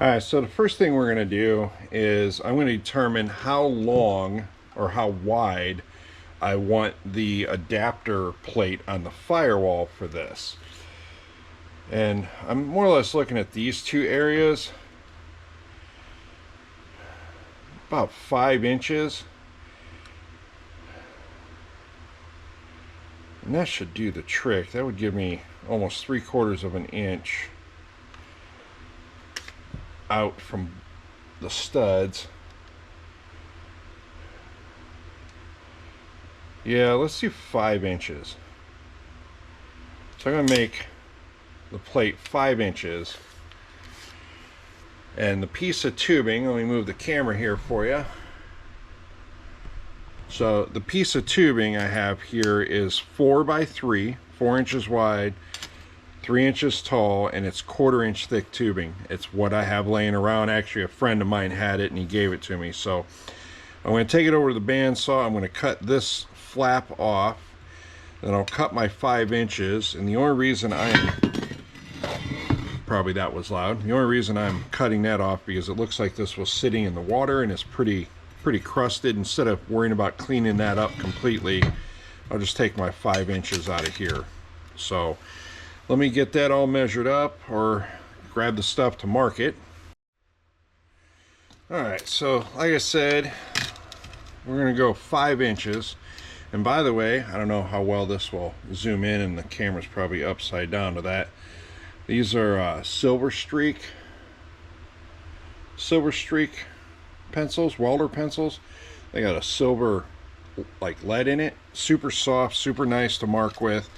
Alright, so the first thing we're going to do is I'm going to determine how long or how wide I want the adapter plate on the firewall for this. And I'm more or less looking at these two areas, about 5 inches. And that should do the trick. That would give me almost 3/4 of an inch out from the studs. Yeah, let's do 5 inches. So I'm going to make the plate 5 inches. And the piece of tubing, let me move the camera here for you. So the piece of tubing I have here is 4 by 3, 4 inches wide, 3 inches tall, and it's 1/4 inch thick tubing. It's what I have laying around. Actually, a friend of mine had it and he gave it to me. So I'm going to take it over to the bandsaw. I'm going to cut this flap off. Then I'll cut my 5 inches. And the only reason probably that was loud. The only reason I'm cutting that off because it looks like this was sitting in the water and it's pretty crusted. Instead of worrying about cleaning that up completely, I'll just take my 5 inches out of here. So let me get that all measured up or grab the stuff to mark it. Alright, so like I said, we're going to go 5 inches. And by the way, I don't know how well this will zoom in, and the camera's probably upside down to that. These are Silver Streak pencils, welder pencils. They got a silver like lead in it. Super soft, super nice to mark with.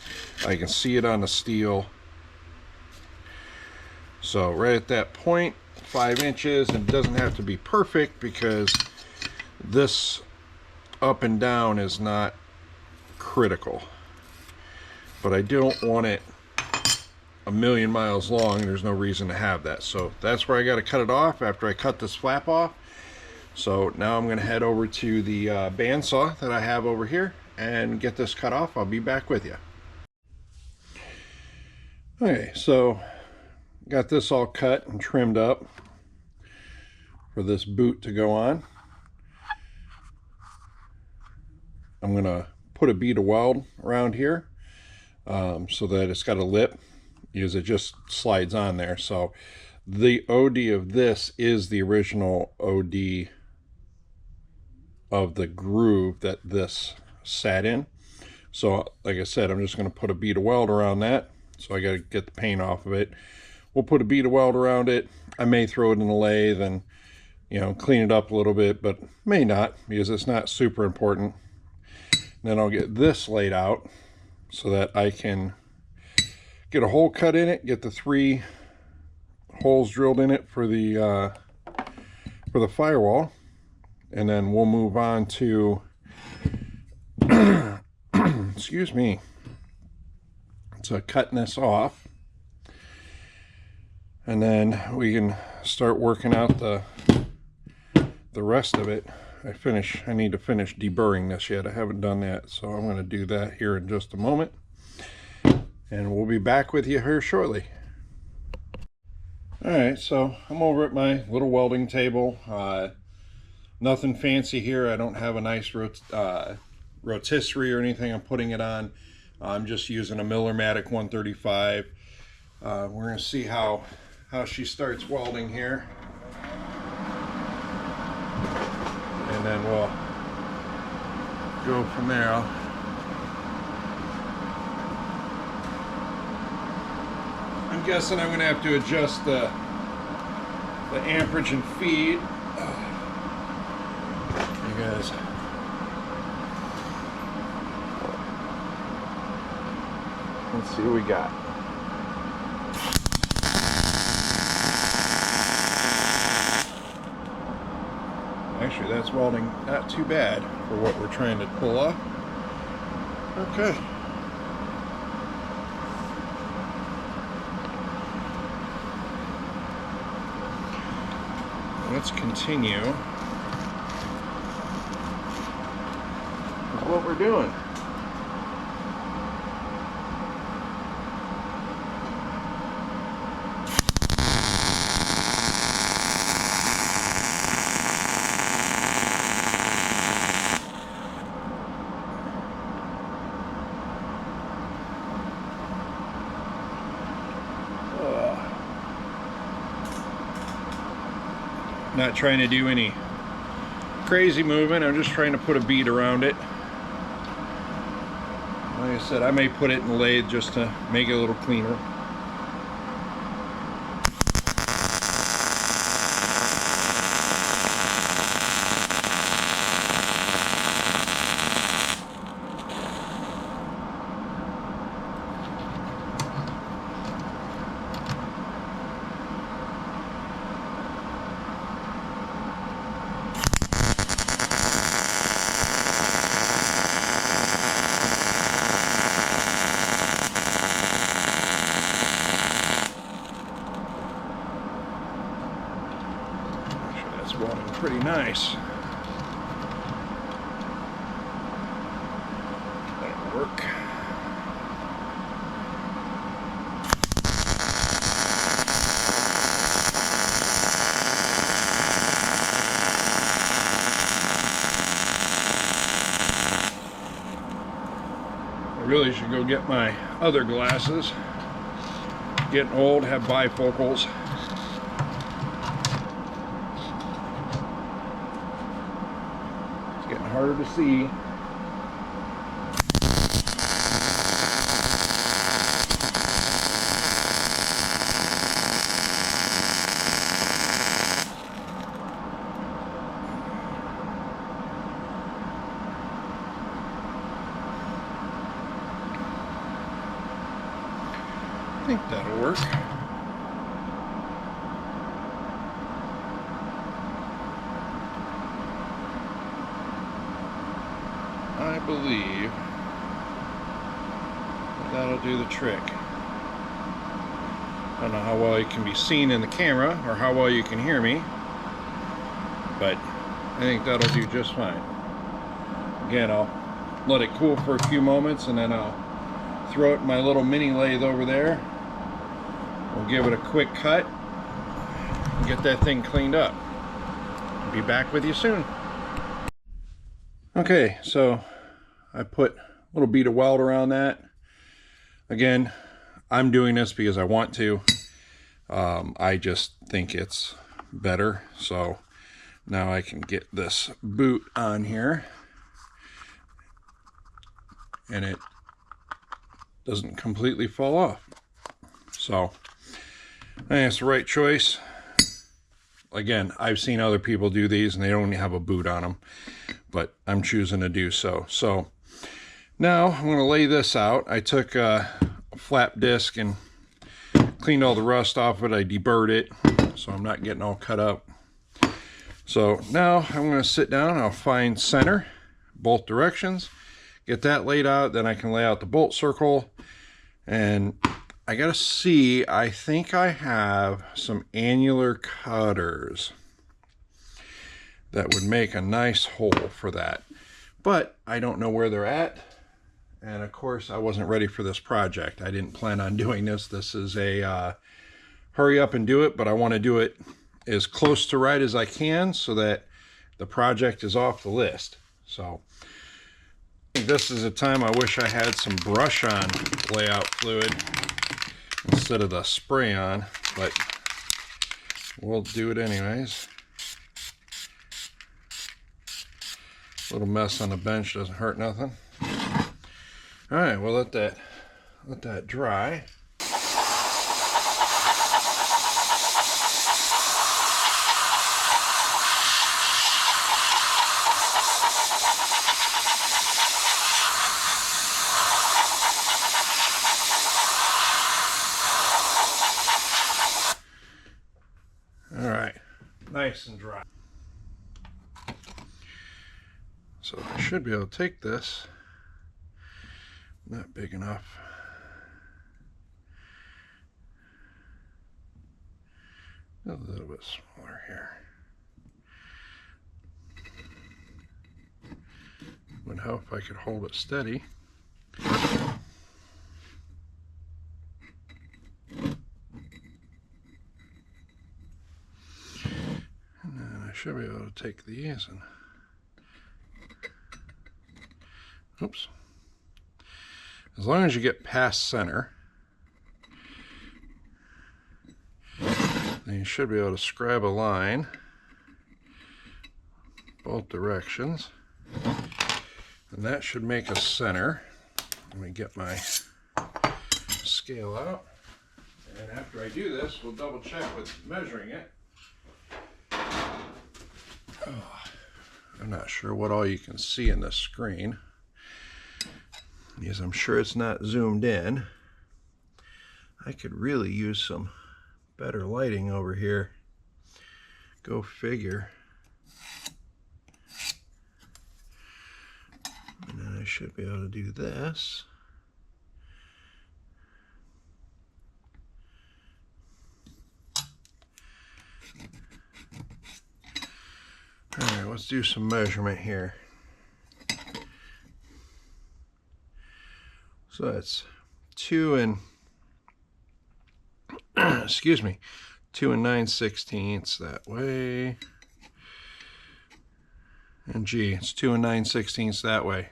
I can see it on the steel. So right at that point, 5 inches, and it doesn't have to be perfect because this up and down is not critical. But I don't want it a million miles long. There's no reason to have that. So that's where I got to cut it off after I cut this flap off. So now I'm going to head over to the bandsaw that I have over here and get this cut off. I'll be back with you. Okay, so got this all cut and trimmed up for this boot to go on. I'm going to put a bead of weld around here so that it's got a lip, because it just slides on there. So the OD of this is the original OD of the groove that this sat in. So like I said, I'm just going to put a bead of weld around that. So I got to get the paint off of it. We'll put a bead of weld around it. I may throw it in the lathe and, you know, clean it up a little bit, but may not, because it's not super important. And then I'll get this laid out so that I can get a hole cut in it, get the 3 holes drilled in it for the firewall, and then we'll move on to excuse me, to cutting this off, and then we can start working out the rest of it. I need to finish deburring this yet. I haven't done that, so I'm going to do that here in just a moment, and we'll be back with you here shortly. Alright, so I'm over at my little welding table. Nothing fancy here. I don't have a nice rotisserie or anything I'm putting it on. I'm just using a Miller-Matic 135. We're going to see how she starts welding here. And then we'll go from there. I'm guessing I'm going to have to adjust the amperage and feed. You guys, let's see what we got. Actually, that's welding not too bad for what we're trying to pull off. Okay. Let's continue with what we're doing. Not trying to do any crazy movement. I'm just trying to put a bead around it. Like I said, I may put it in the lathe just to make it a little cleaner. Welding pretty nice. That'll work. I really should go get my other glasses. Getting old, have bifocals. Harder to see. I think that'll work. I believe that'll do the trick. I don't know how well it can be seen in the camera or how well you can hear me, but I think that'll do just fine. Again, I'll let it cool for a few moments and then I'll throw it in my little mini lathe over there. We'll give it a quick cut and get that thing cleaned up. I'll be back with you soon. Okay, so I put a little bead of weld around that. Again, I'm doing this because I want to. I just think it's better. So now I can get this boot on here and it doesn't completely fall off. So I think it's the right choice. Again, I've seen other people do these and they don't even have a boot on them, but I'm choosing to do so. So now I'm going to lay this out. I took a flap disc and cleaned all the rust off of it. I deburred it so I'm not getting all cut up. So now I'm going to sit down. I'll find center, both directions, get that laid out. Then I can lay out the bolt circle. And I got to see, I think I have some annular cutters that would make a nice hole for that. But I don't know where they're at. And of course, I wasn't ready for this project. I didn't plan on doing this. This is a hurry up and do it, but I want to do it as close to right as I can so that the project is off the list. So this is a time I wish I had some brush on layout fluid instead of the spray on, but we'll do it anyways. A little mess on the bench doesn't hurt nothing. All right, we'll let that dry. All right, nice and dry. So I should be able to take this. Not big enough. A little bit smaller here. Would help if I could hold it steady. And then I should be able to take these and oops. As long as you get past center, then you should be able to scribe a line both directions. And that should make a center. Let me get my scale out. And after I do this, we'll double check with measuring it. I'm not sure what all you can see in this screen, because I'm sure it's not zoomed in. I could really use some better lighting over here. Go figure. And then I should be able to do this. Alright, let's do some measurement here. So that's 2 and 2 and 9/16 that way. And G, it's 2 and 9/16 that way.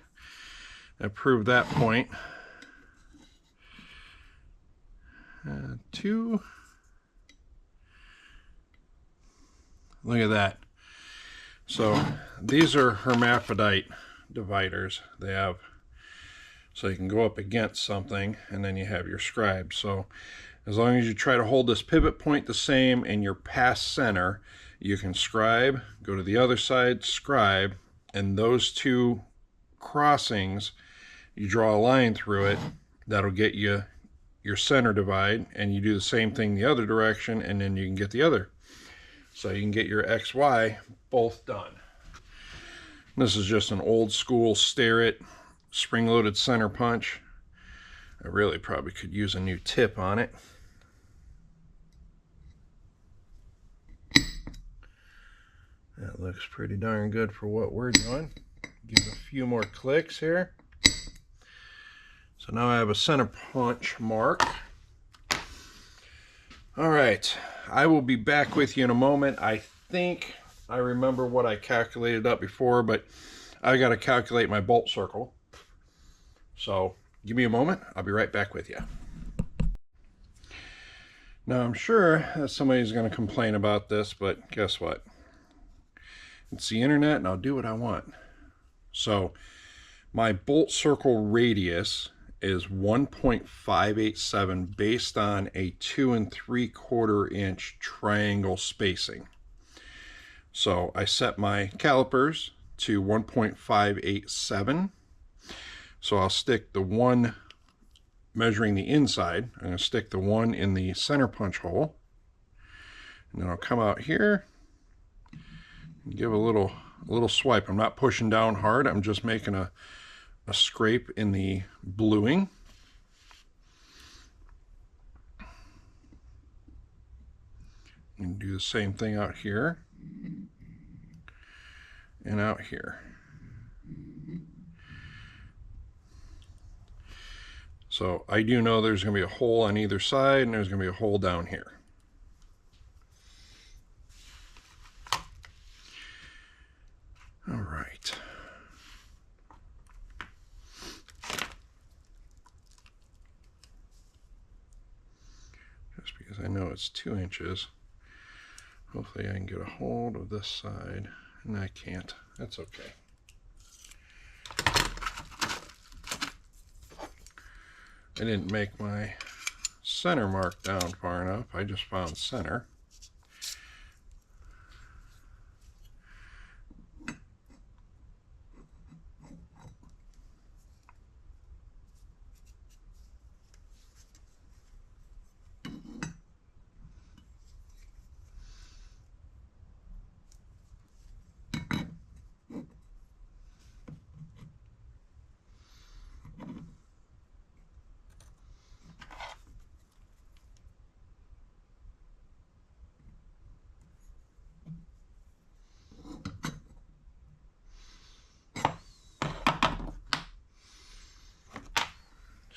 I proved that point. 2. Look at that. So these are hermaphrodite dividers. They have, so you can go up against something, and then you have your scribe. So as long as you try to hold this pivot point the same and you're past center, you can scribe, go to the other side, scribe, and those two crossings, you draw a line through it, that'll get you your center divide, and you do the same thing the other direction, and then you can get the other. So you can get your XY both done. This is just an old school stare-it spring-loaded center punch. I really probably could use a new tip on it. That looks pretty darn good for what we're doing. Give it a few more clicks here. So now I have a center punch mark. All right, I will be back with you in a moment. I think I remember what I calculated up before, but I got to calculate my bolt circle. So give me a moment. I'll be right back with you. Now I'm sure that somebody's going to complain about this, but guess what? It's the internet, and I'll do what I want. So my bolt circle radius is 1.587 based on a 2 3/4 inch triangle spacing. So I set my calipers to 1.587. So I'll stick the one measuring the inside. I'm going to stick the one in the center punch hole. And then I'll come out here and give a little swipe. I'm not pushing down hard. I'm just making a scrape in the bluing. And do the same thing out here and out here. So I do know there's going to be a hole on either side, and there's going to be a hole down here. All right. Just because I know it's 2 inches, hopefully I can get a hold of this side, and I can't. That's okay. I didn't make my center mark down far enough. I just found center.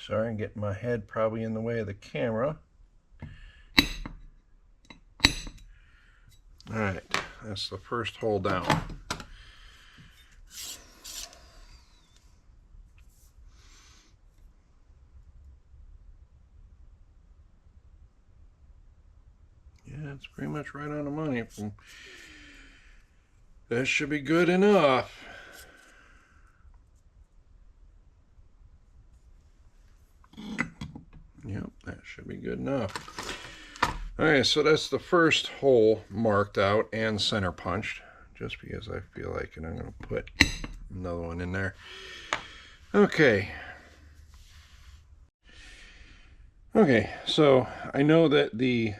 Sorry, I'm getting my head probably in the way of the camera. Alright, that's the first hole down. Yeah, it's pretty much right on the money from That should be good enough. Yep, that should be good enough. Alright, so that's the first hole marked out and center punched, just because I feel like it. I'm going to put another one in there. Okay. Okay, so I know that the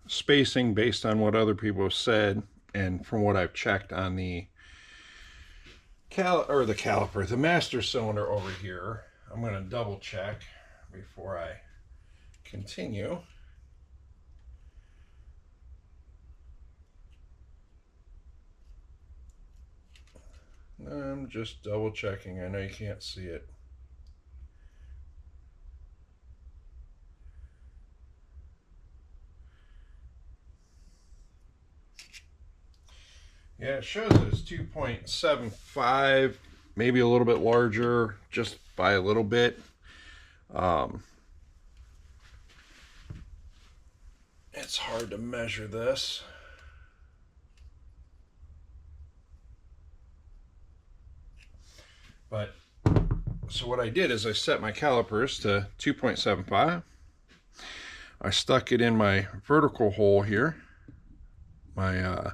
spacing, based on what other people have said, and from what I've checked on the caliper, the master cylinder over here, I'm going to double check before I continue. I'm just double checking. I know you can't see it. Yeah, it shows that it's 2.75, maybe a little bit larger, just by a little bit. It's hard to measure this. But, so what I did is I set my calipers to 2.75. I stuck it in my vertical hole here, my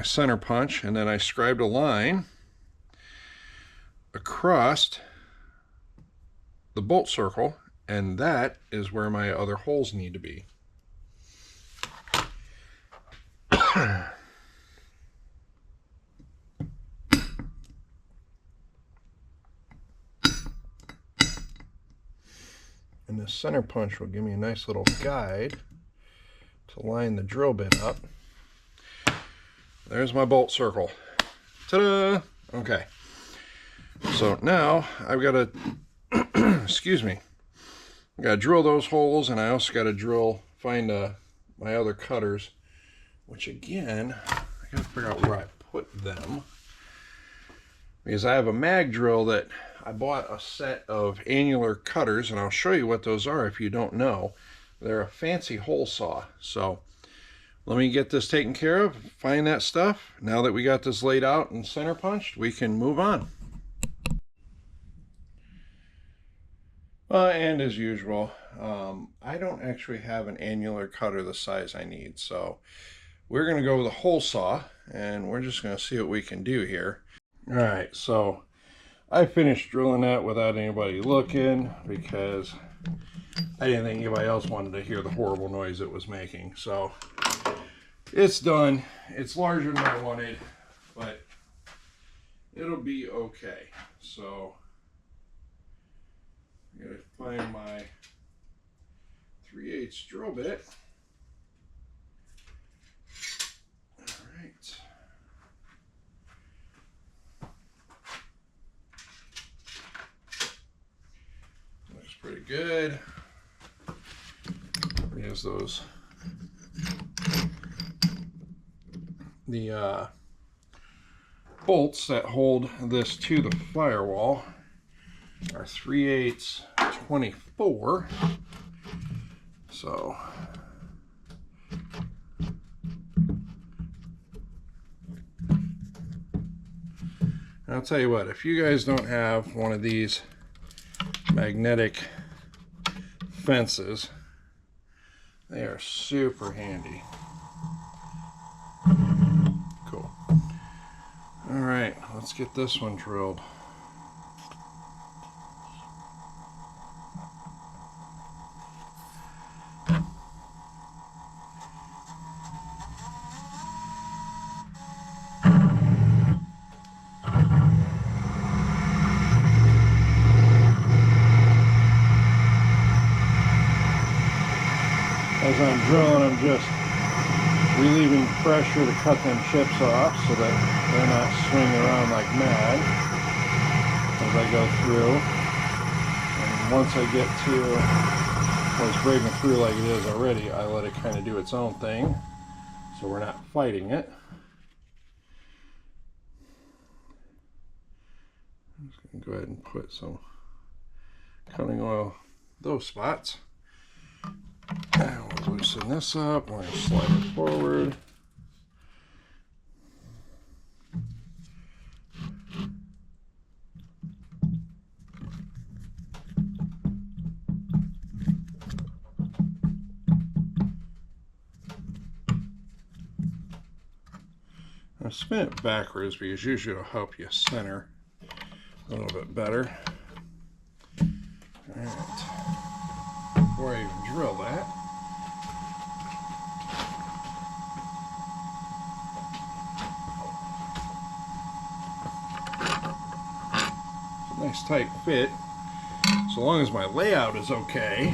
center punch, and then I scribed a line across the bolt circle, and that is where my other holes need to be. And the center punch will give me a nice little guide to line the drill bit up. There's my bolt circle. Ta-da! Okay. So now I've got to, excuse me, I got to drill those holes, and I also got to find my other cutters, which again, I got to figure out where I put them. Because I have a mag drill that I bought a set of annular cutters, and I'll show you what those are if you don't know. They're a fancy hole saw. So let me get this taken care of, find that stuff. Now that we got this laid out and center punched, we can move on. And as usual, I don't actually have an annular cutter the size I need. So we're going to go with a hole saw, and we're just going to see what we can do here. All right, so I finished drilling that without anybody looking, because I didn't think anybody else wanted to hear the horrible noise it was making. So it's done. It's larger than I wanted, but it'll be okay. So I'm going to find my 3/8 drill bit. All right. Looks pretty good. There's those. The bolts that hold this to the firewall are 3/8 24. So I'll tell you what, if you guys don't have one of these magnetic fences, they are super handy. Cool. All right, let's get this one drilled. As I'm drilling, I'm just relieving pressure to cut them chips off so that they're not swinging around like mad as I go through. And once I get to where it's breaking through like it is already, I let it kind of do its own thing, so we're not fighting it. I'm just going to go ahead and put some cutting oil those spots. And we'll loosen this up. We're going to slide it forward. I'll spin it backwards because usually it'll help you center a little bit better. All right. Before I even drill that, it's a nice tight fit, so long as my layout is okay.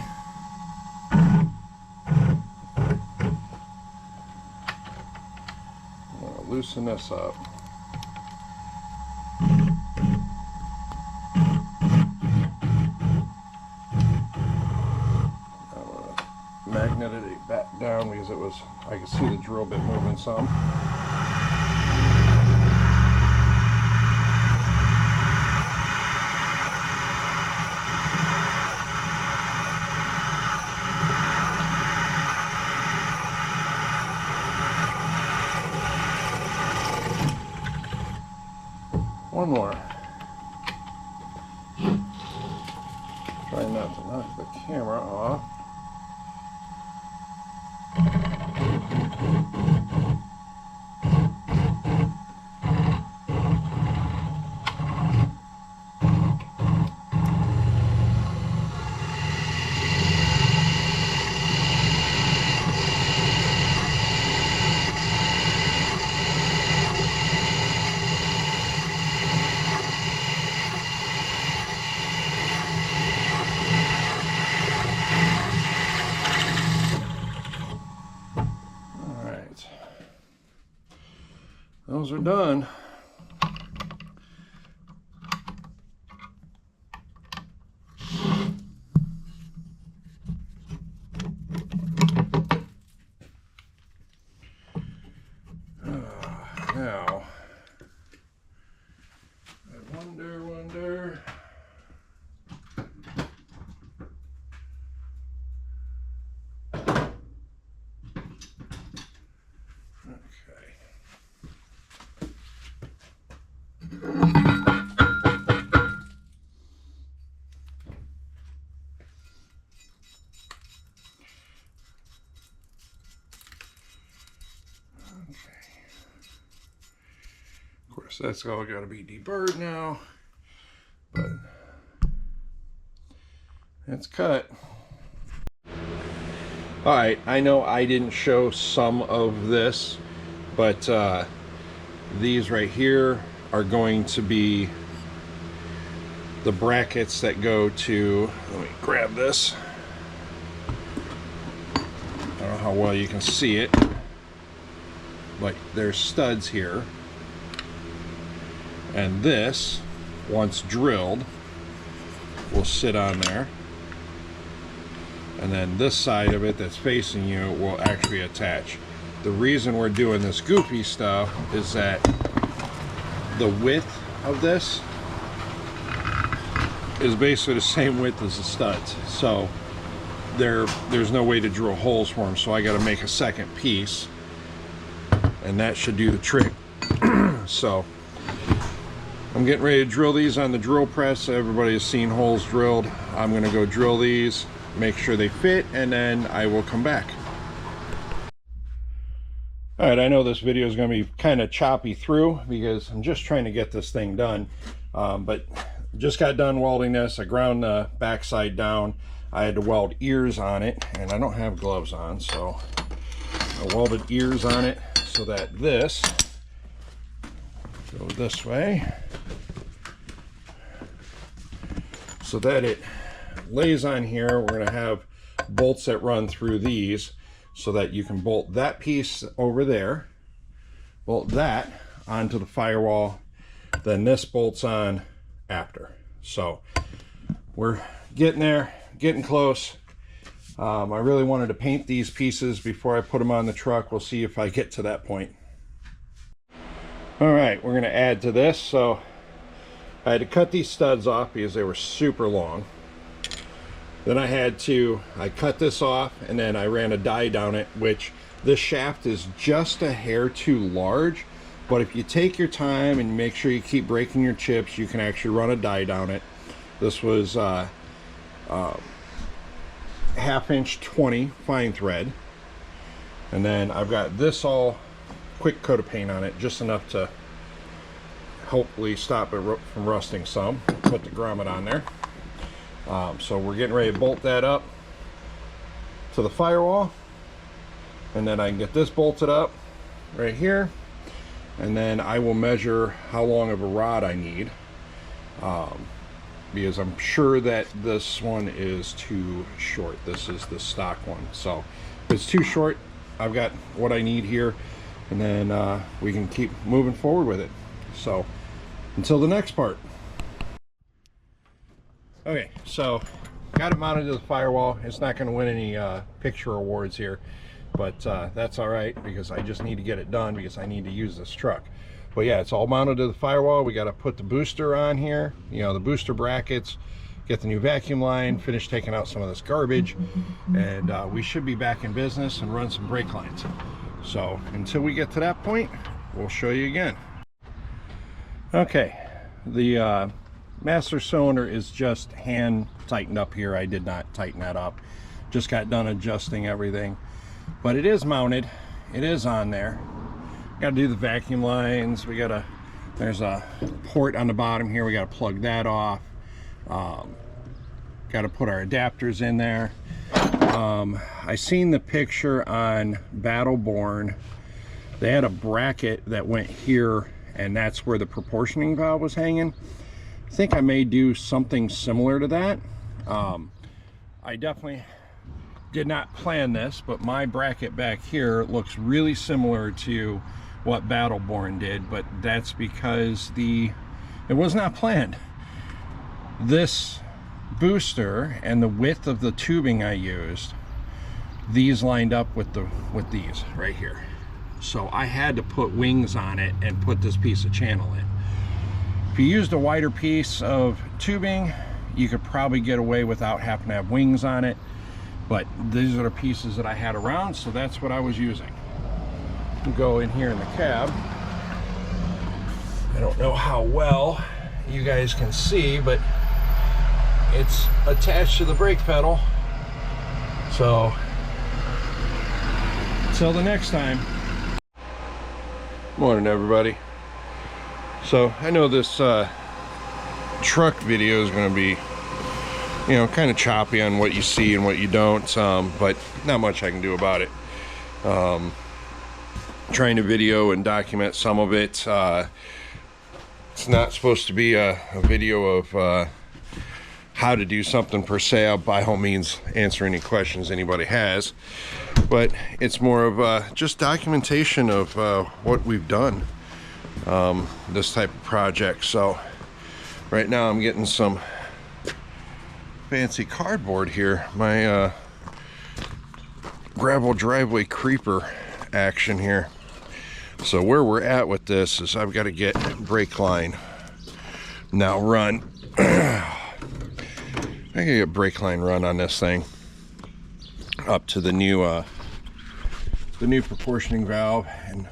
I'm going to loosen this up. Magneted it back down because it was, I could see the drill bit moving some. One more. Try not to knock the camera off. Those are done. Now, I wonder. Of course, that's all got to be deburred now, but it's cut. All right, I know I didn't show some of this, but these right here are going to be the brackets that go to, let me grab this. I don't know how well you can see it. Like, there's studs here. And this, once drilled, will sit on there. And then this side of it that's facing you will actually attach. The reason we're doing this goofy stuff is that the width of this is basically the same width as the studs. So there's no way to drill holes for them. So I got to make a second piece. And that should do the trick. So I'm getting ready to drill these on the drill press. Everybody has seen holes drilled. I'm going to go drill these, make sure they fit, and then I will come back. All right, I know this video is going to be kind of choppy through because I'm just trying to get this thing done. But just got done welding this. I ground the backside down. I had to weld ears on it, and I don't have gloves on, so I welded ears on it so that this goes this way, so that it lays on here. We're going to have bolts that run through these so that you can bolt that piece over there, bolt that onto the firewall, then this bolts on after. So we're getting there, getting close. I really wanted to paint these pieces before I put them on the truck. We'll see if I get to that point. All right, we're going to add to this. So I had to cut these studs off because they were super long. Then I cut this off, and then I ran a die down it, which this shaft is just a hair too large. But if you take your time and make sure you keep breaking your chips, you can actually run a die down it. This was 1/2 inch 20 fine thread. And then I've got this all quick coat of paint on it, just enough to hopefully stop it from rusting some. Put the grommet on there. So we're getting ready to bolt that up to the firewall, and then I can get this bolted up right here, and then I will measure how long of a rod I need, because I'm sure that this one is too short. This is the stock one, so if it's too short, I've got what I need here, and then we can keep moving forward with it. So until the next part. Okay, so got it mounted to the firewall. It's not going to win any picture awards here, but that's all right, because I just need to get it done because I need to use this truck. But yeah, it's all mounted to the firewall. We got to put the booster on here, you know, the booster brackets, get the new vacuum line, finish taking out some of this garbage, and we should be back in business and run some brake lines. So until we get to that point, we'll show you again. Okay, the master cylinder is just hand tightened up here. I did not tighten that up, just got done adjusting everything, but it is mounted, it is on there. Got to do the vacuum lines. There's a port on the bottom here, we got to plug that off. Got to put our adapters in there. I seen the picture on Battleborn. They had a bracket that went here, and that's where the proportioning valve was hanging. I think I may do something similar to that. I definitely did not plan this, but my bracket back here looks really similar to what Battleborn did, but that's because it was not planned. This booster and the width of the tubing I used, these lined up with these right here. So I had to put wings on it and put this piece of channel in. If you used a wider piece of tubing, you could probably get away without having to have wings on it, but these are the pieces that I had around, so that's what I was using. We'll go in here in the cab. I don't know how well you guys can see, but it's attached to the brake pedal. So until the next time. Morning, everybody. So I know this truck video is going to be, you know, kind of choppy on what you see and what you don't, but not much I can do about it. Trying to video and document some of it. It's not supposed to be a video of how to do something per se. I'll by all means answer any questions anybody has, but it's more of just documentation of what we've done, this type of project. So right now I'm getting some fancy cardboard here, my gravel driveway creeper action here. So where we're at with this is I've got to get brake line now run. I gotta get brake line run on this thing up to the new proportioning valve and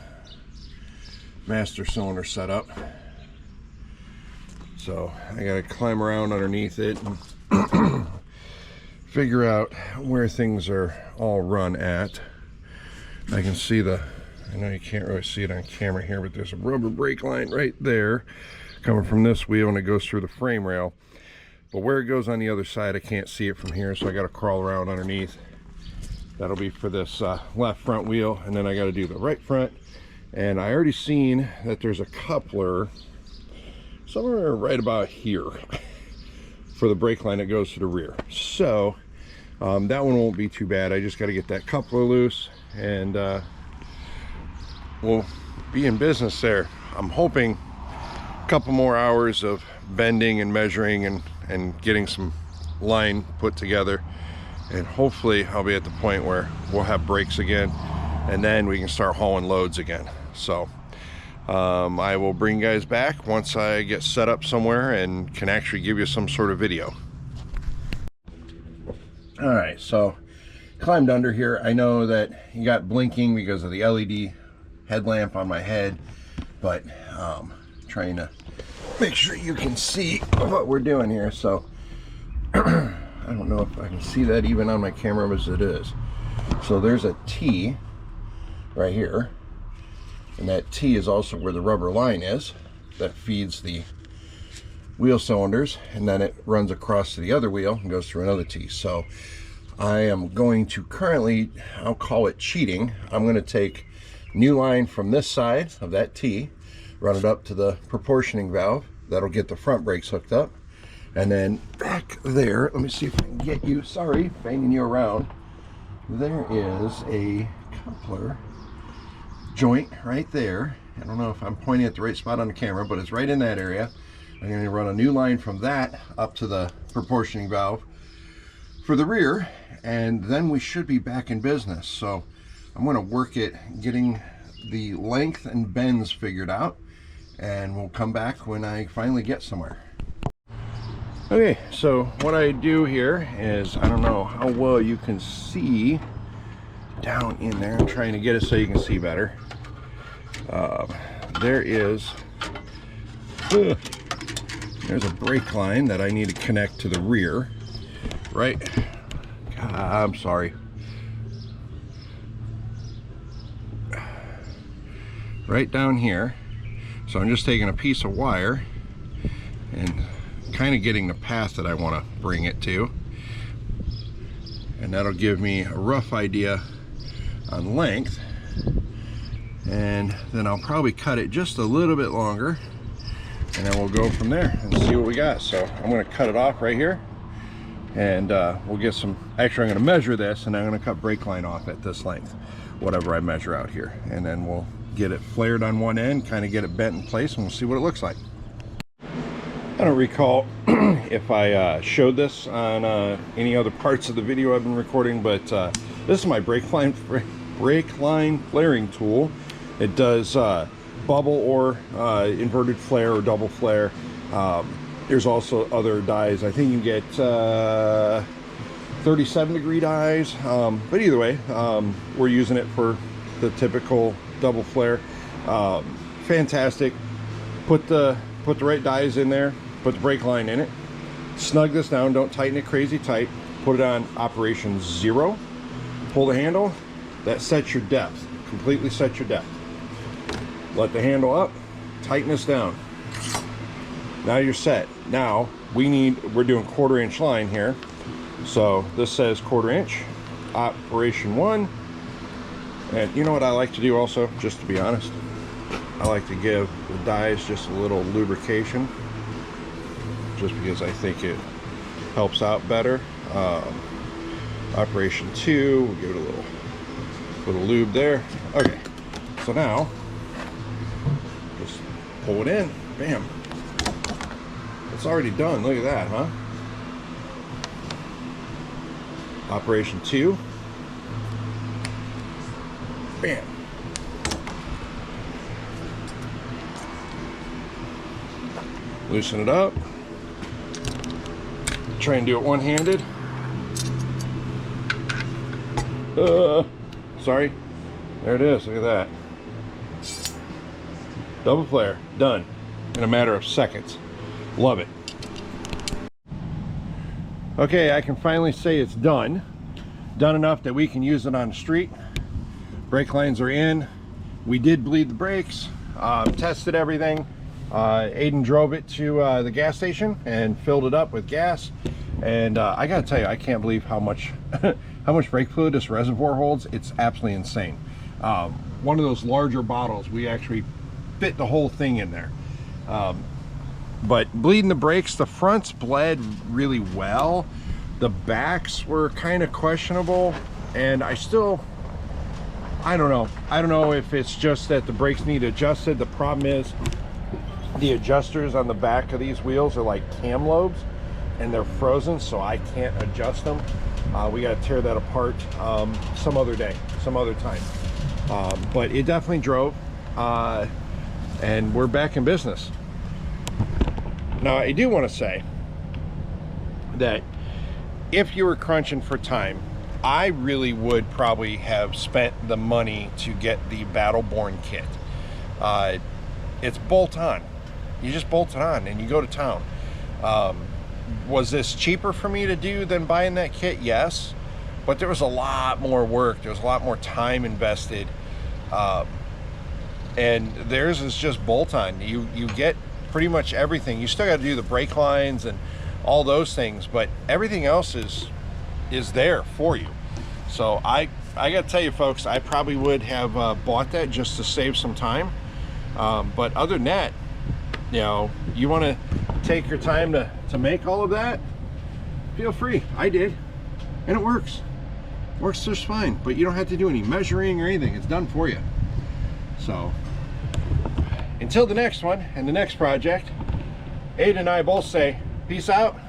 master cylinder setup. So I gotta climb around underneath it and figure out where things are all run at. I can see I know you can't really see it on camera here, but there's a rubber brake line right there coming from this wheel, and it goes through the frame rail. But where it goes on the other side, I can't see it from here, so I got to crawl around underneath. That'll be for this left front wheel, and then I got to do the right front. And I already seen that there's a coupler somewhere right about here for the brake line that goes to the rear. So that one won't be too bad. I just got to get that coupler loose, and we'll be in business there. I'm hoping a couple more hours of bending and measuring and getting some line put together, and hopefully I'll be at the point where we'll have brakes again, and then we can start hauling loads again. So I will bring you guys back once I get set up somewhere and can actually give you some sort of video. All right, so climbed under here. I know that you got blinking because of the LED headlamp on my head, but trying to make sure you can see what we're doing here. So I don't know if I can see that even on my camera as it is. So there's a T right here, And that T is also where the rubber line is that feeds the wheel cylinders, and then it runs across to the other wheel and goes through another T. So I am going to currently, I'll call it cheating, I'm going to take new line from this side of that T, run it up to the proportioning valve. That'll get the front brakes hooked up. And then back there, let me see if I can get you, sorry, banging you around. There is a coupler joint right there. I don't know if I'm pointing at the right spot on the camera, but it's right in that area. I'm going to run a new line from that up to the proportioning valve for the rear, and then we should be back in business. So I'm going to work it getting the length and bends figured out, and we'll come back when I finally get somewhere. Okay, so what I do here is, I don't know how well you can see down in there. I'm trying to get it so you can see better. There's a brake line that I need to connect to the rear, right? God, I'm sorry. Right down here. So I'm just taking a piece of wire and kind of getting the path that I want to bring it to. And that'll give me a rough idea on length. And then I'll probably cut it just a little bit longer, and then we'll go from there and see what we got. So I'm going to cut it off right here, and we'll get some, actually I'm going to measure this, and I'm going to cut brake line off at this length, whatever I measure out here, and then we'll get it flared on one end, kind of get it bent in place, and we'll see what it looks like. I don't recall if I showed this on any other parts of the video I've been recording, but this is my brake line flaring tool. It does bubble or inverted flare or double flare. There's also other dies. I think you can get 37-degree dies, but either way, we're using it for the typical double flare. Fantastic. Put the right dies in there, put the brake line in it, snug this down, don't tighten it crazy tight, put it on operation 0, pull the handle. That sets your depth, completely sets your depth. Let the handle up, tighten this down. Now you're set. Now we're doing 1/4 inch line here. So this says 1/4 inch, operation 1. And you know what I like to do also, just to be honest? I like to give the dies just a little lubrication, just because I think it helps out better. Operation 2, we'll give it a little lube there. Okay, so now just pull it in. Bam, it's already done. Look at that, huh? Operation 2. Bam. Loosen it up. Try and do it one-handed. Sorry. There it is. Look at that. Double flare. Done. In a matter of seconds. Love it. Okay, I can finally say it's done. Done enough that we can use it on the street. Brake lines are in. We did bleed the brakes. Tested everything. Aiden drove it to the gas station and filled it up with gas. And I gotta tell you, I can't believe how much how much brake fluid this reservoir holds. It's absolutely insane. One of those larger bottles, we actually fit the whole thing in there. But bleeding the brakes, the fronts bled really well. The backs were kind of questionable, and I don't know. I don't know if it's just that the brakes need adjusted. The problem is the adjusters on the back of these wheels are like cam lobes, and they're frozen, so I can't adjust them. We got to tear that apart some other day, some other time. But it definitely drove, and we're back in business. Now, I do want to say that if you were crunching for time, I really would probably have spent the money to get the Battleborn kit. It's bolt on. You just bolt it on and you go to town. Was this cheaper for me to do than buying that kit? Yes, but there was a lot more work. There was a lot more time invested. and theirs is just bolt-on. You get pretty much everything. You still got to do the brake lines and all those things, but everything else is there for you. So I gotta tell you folks, I probably would have bought that just to save some time, but other than that, you know, you want to take your time to make all of that, feel free. I did, and it works just fine. But you don't have to do any measuring or anything. It's done for you. So until the next one and the next project, Aiden and I both say peace out.